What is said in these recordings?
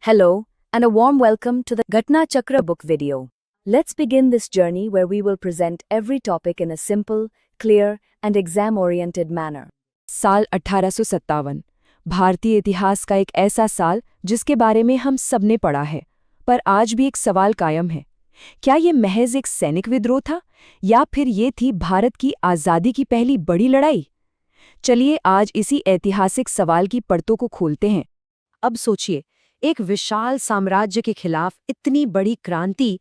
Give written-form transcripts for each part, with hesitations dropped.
Hello, and a warm welcome to the Ghatna Chakra book video. Let's begin this journey where we will present every topic in a simple, clear, and exam-oriented manner. साल 1857 भारतीय इतिहास का एक ऐसा साल जिसके बारे में हम सबने पढ़ा है, पर आज भी एक सवाल कायम है। क्या ये महज एक सैनिक विद्रोह था या फिर ये थी भारत की आज़ादी की पहली बड़ी लड़ाई? चलिए आज इसी ऐतिहासिक सवाल की परतों को खोलते हैं। अब सोचिए, एक विशाल साम्राज्य के खिलाफ इतनी बड़ी क्रांति,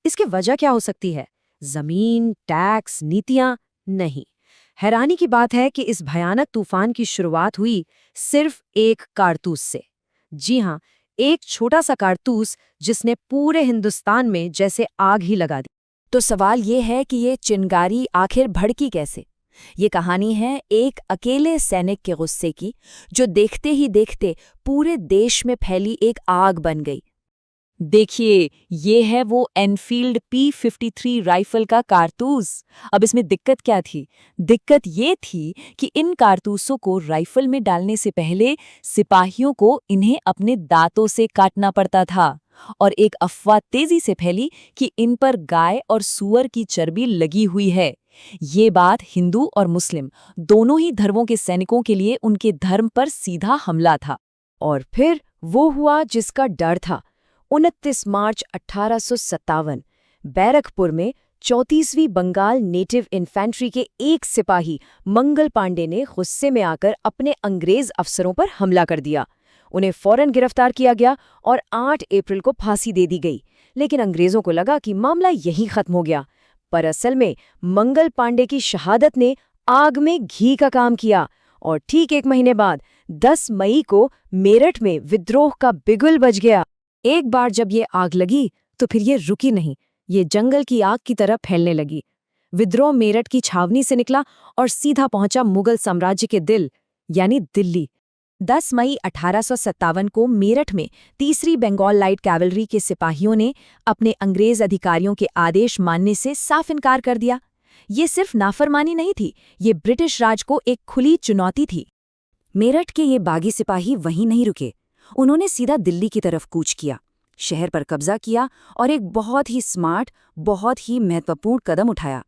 इसकी वजह क्या हो सकती है? जमीन, टैक्स, नीतियां? नहीं। हैरानी की बात है कि इस भयानक तूफान की शुरुआत हुई सिर्फ एक कारतूस से। जी हां, एक छोटा सा कारतूस जिसने पूरे हिंदुस्तान में जैसे आग ही लगा दी। तो सवाल ये है कि ये चिंगारी आखिर भड़की कैसे? ये कहानी है एक अकेले सैनिक के गुस्से की, जो देखते ही देखते पूरे देश में फैली एक आग बन गई। देखिए, ये है वो एनफील्ड P53 राइफल का कारतूस। अब इसमें दिक्कत क्या थी? दिक्कत ये थी कि इन कारतूसों को राइफल में डालने से पहले सिपाहियों को इन्हें अपने दांतों से काटना पड़ता था, और एक अफवाह तेजी से फैली कि इन पर गाय और सूअर की चर्बी लगी हुई है। ये बात हिंदू और मुस्लिम दोनों ही धर्मों के सैनिकों के लिए उनके धर्म पर सीधा हमला था। और फिर वो हुआ जिसका डर था। 29 मार्च 1857 बैरकपुर में 34वीं बंगाल नेटिव इन्फेंट्री के एक सिपाही मंगल पांडे ने गुस्से में आकर अपने अंग्रेज अफसरों पर हमला कर दिया। उन्हें फौरन गिरफ्तार किया गया और 8 अप्रैल को फांसी दे दी गई। लेकिन अंग्रेजों को लगा कि मामला यहीं खत्म हो गया, पर असल में मंगल पांडे की शहादत ने आग में घी का काम किया, और ठीक 1 महीने बाद 10 मई को मेरठ में विद्रोह का बिगुल बज गया। एक बार जब ये आग लगी तो फिर ये रुकी नहीं, ये जंगल की आग की तरह फैलने लगी। विद्रोह मेरठ की छावनी से निकला और सीधा पहुंचा मुगल साम्राज्य के दिल, यानी दिल्ली। 10 मई 1857 को मेरठ में 3री बंगाल लाइट कैवलरी के सिपाहियों ने अपने अंग्रेज अधिकारियों के आदेश मानने से साफ इनकार कर दिया। ये सिर्फ नाफरमानी नहीं थी, ये ब्रिटिश राज को एक खुली चुनौती थी। मेरठ के ये बागी सिपाही वहीं नहीं रुके, उन्होंने सीधा दिल्ली की तरफ कूच किया, शहर पर कब्जा किया और एक बहुत ही स्मार्ट, बहुत ही महत्वपूर्ण कदम उठाया।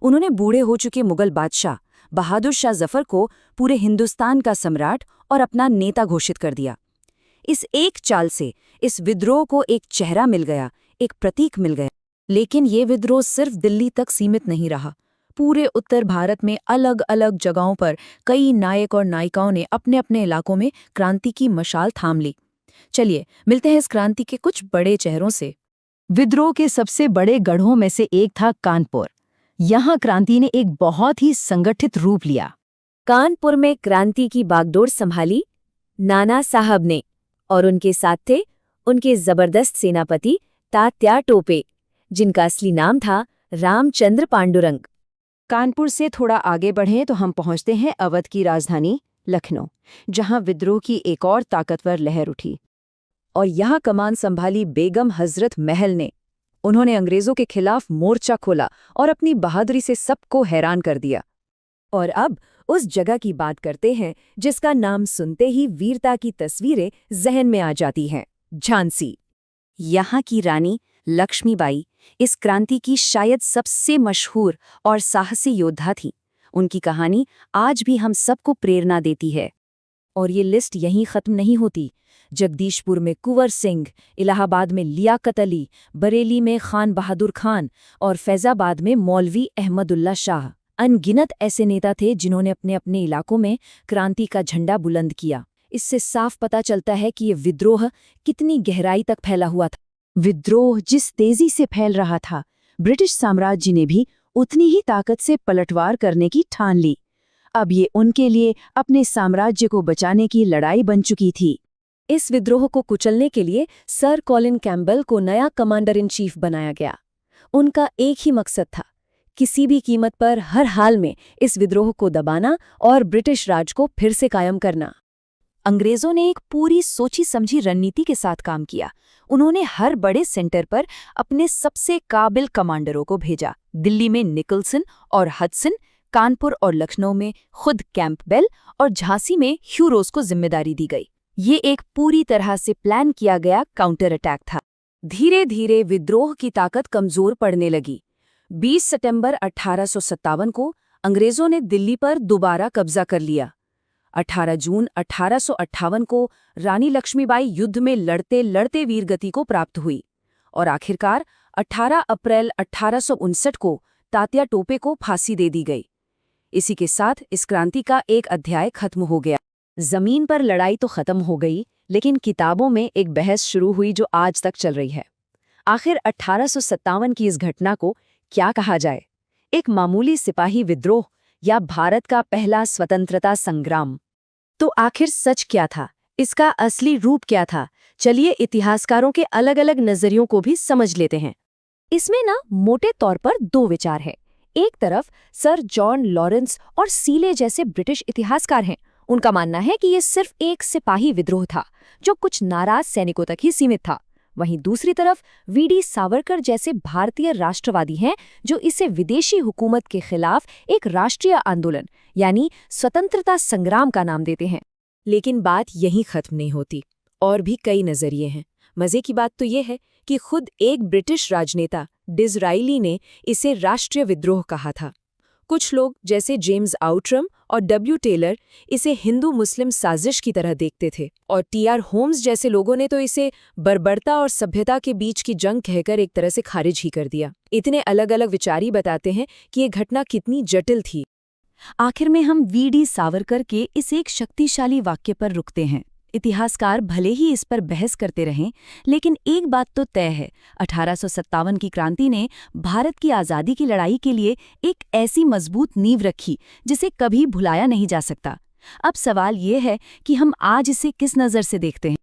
उन्होंने बूढ़े हो चुके मुगल बादशाह बहादुर शाह जफर को पूरे हिंदुस्तान का सम्राट और अपना नेता घोषित कर दिया। इस एक चाल से इस विद्रोह को एक चेहरा मिल गया, एक प्रतीक मिल गया। लेकिन ये विद्रोह सिर्फ दिल्ली तक सीमित नहीं रहा। पूरे उत्तर भारत में अलग अलग जगहों पर कई नायक और नायिकाओं ने अपने अपने इलाकों में क्रांति की मशाल थाम ली। चलिए मिलते हैं इस क्रांति के कुछ बड़े चेहरों से। विद्रोह के सबसे बड़े गढ़ों में से एक था कानपुर। यहाँ क्रांति ने एक बहुत ही संगठित रूप लिया। कानपुर में क्रांति की बागडोर संभाली नाना साहब ने, और उनके साथ थे उनके जबरदस्त सेनापति तात्या टोपे, जिनका असली नाम था रामचंद्र पांडुरंग। कानपुर से थोड़ा आगे बढ़ें तो हम पहुंचते हैं अवध की राजधानी लखनऊ, जहां विद्रोह की एक और ताकतवर लहर उठी। और यहाँ कमान संभाली बेगम हजरत महल ने। उन्होंने अंग्रेजों के खिलाफ मोर्चा खोला और अपनी बहादुरी से सबको हैरान कर दिया। और अब उस जगह की बात करते हैं जिसका नाम सुनते ही वीरता की तस्वीरें जहन में आ जाती हैं, झांसी। यहाँ की रानी लक्ष्मीबाई इस क्रांति की शायद सबसे मशहूर और साहसी योद्धा थी। उनकी कहानी आज भी हम सबको प्रेरणा देती है। और ये लिस्ट यहीं खत्म नहीं होती। जगदीशपुर में कुंवर सिंह, इलाहाबाद में लियाकत अली, बरेली में खान बहादुर खान और फैजाबाद में मौलवी अहमदुल्ला शाह। अनगिनत ऐसे नेता थे जिन्होंने अपने अपने इलाकों में क्रांति का झंडा बुलंद किया। इससे साफ पता चलता है कि ये विद्रोह कितनी गहराई तक फैला हुआ था। विद्रोह जिस तेजी से फैल रहा था, ब्रिटिश साम्राज्य ने भी उतनी ही ताकत से पलटवार करने की ठान ली। अब ये उनके लिए अपने साम्राज्य को बचाने की लड़ाई बन चुकी थी। इस विद्रोह को कुचलने के लिए सर कॉलिन कैम्बल को नया कमांडर इन चीफ बनाया गया। उनका एक ही मकसद था, किसी भी कीमत पर हर हाल में इस विद्रोह को दबाना और ब्रिटिश राज को फिर से कायम करना। अंग्रेजों ने एक पूरी सोची समझी रणनीति के साथ काम किया। उन्होंने हर बड़े सेंटर पर अपने सबसे काबिल कमांडरों को भेजा। दिल्ली में निकलसन और हडसन, कानपुर और लखनऊ में खुद कैंपबेल और झांसी में ह्यूरोज को जिम्मेदारी दी गई। ये एक पूरी तरह से प्लान किया गया काउंटर अटैक था। धीरे धीरे विद्रोह की ताकत कमजोर पड़ने लगी। 20 सितंबर 1857 को अंग्रेजों ने दिल्ली पर दोबारा कब्जा कर लिया। 18 जून 1858 को रानी लक्ष्मीबाई युद्ध में लड़ते लड़ते वीरगति को प्राप्त हुई और आखिरकार 18 अप्रैल 1859 को तात्या टोपे को फांसी दे दी गई। इसी के साथ इस क्रांति का एक अध्याय खत्म हो गया। जमीन पर लड़ाई तो खत्म हो गई, लेकिन किताबों में एक बहस शुरू हुई जो आज तक चल रही है। आखिर 1857 की इस घटना को क्या कहा जाए? एक मामूली सिपाही विद्रोह या भारत का पहला स्वतंत्रता संग्राम? तो आखिर सच क्या था? इसका असली रूप क्या था? चलिए इतिहासकारों के अलग-अलग नजरियों को भी समझ लेते हैं। इसमें मोटे तौर पर दो विचार हैं। एक तरफ सर जॉन लॉरेंस और सीले जैसे ब्रिटिश इतिहासकार हैं। उनका मानना है कि ये सिर्फ एक सिपाही विद्रोह था जो कुछ नाराज सैनिकों तक ही सीमित था। वहीं दूसरी तरफ वीडी सावरकर जैसे भारतीय राष्ट्रवादी हैं जो इसे विदेशी हुकूमत के खिलाफ एक राष्ट्रीय आंदोलन यानी स्वतंत्रता संग्राम का नाम देते हैं। लेकिन बात यहीं खत्म नहीं होती, और भी कई नजरिए हैं। मजे की बात तो ये है कि खुद एक ब्रिटिश राजनेता डिज़रायली ने इसे राष्ट्रीय विद्रोह कहा था। कुछ लोग जैसे जेम्स आउट्रम और डब्ल्यू टेलर इसे हिंदू मुस्लिम साजिश की तरह देखते थे, और टी.आर. होम्स जैसे लोगों ने तो इसे बर्बरता और सभ्यता के बीच की जंग कहकर एक तरह से खारिज ही कर दिया। इतने अलग अलग विचारी बताते हैं कि ये घटना कितनी जटिल थी। आखिर में हम वीडी सावरकर के इस एक शक्तिशाली वाक्य पर रुकते हैं। इतिहासकार भले ही इस पर बहस करते रहें, लेकिन एक बात तो तय है, 1857 की क्रांति ने भारत की आज़ादी की लड़ाई के लिए एक ऐसी मजबूत नींव रखी जिसे कभी भुलाया नहीं जा सकता। अब सवाल ये है कि हम आज इसे किस नज़र से देखते हैं।